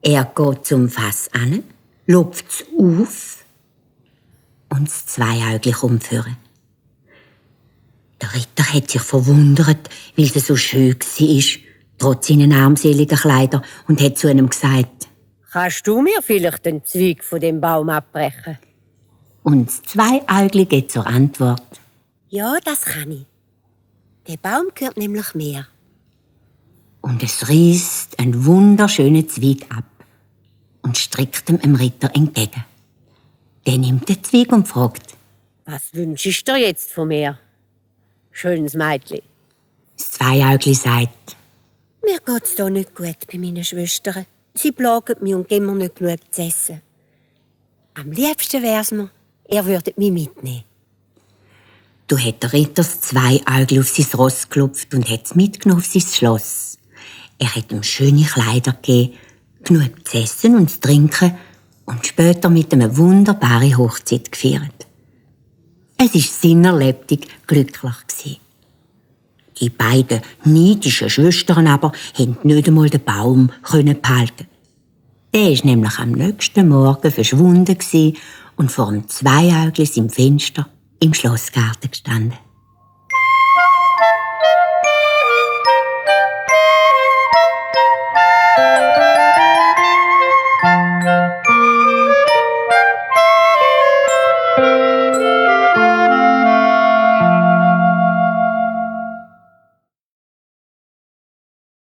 Er geht zum Fass an, lupft's auf und das Zweiäugli kommt führen. Der Ritter hat sich verwundert, weil sie so schön war, trotz seinen armseligen Kleidern, und hat zu ihm gesagt: Kannst du mir vielleicht den Zweig von dem Baum abbrechen? Und das Zweiäugli geht zur Antwort: Ja, das kann ich. Der Baum gehört nämlich mir. Und es reißt einen wunderschönen Zweig ab und streckt dem Ritter entgegen. Der nimmt den Zweig und fragt: Was wünschst du dir jetzt von mir? Schönes Mädchen. Das Zweiäugli sagt: Mir geht's da nicht gut bei meinen Schwestern. Sie plagen mich und geben mir nicht genug zu essen. Am liebsten wär's mir, ihr würdet mich mitnehmen. Da hat der Ritter das Zweiäugli auf sein Ross geklopft und hat es mitgenommen auf sein Schloss. Er hat ihm schöne Kleider gegeben, genug zu essen und zu trinken und später mit einer wunderbaren Hochzeit gefeiert. Es war sinnerlebtig glücklich. Die beiden neidischen Schwestern aber konnten nicht einmal den Baum behalten. Der war nämlich am nächsten Morgen verschwunden und vor dem Zweiäugli im Fenster im Schlossgarten gestanden.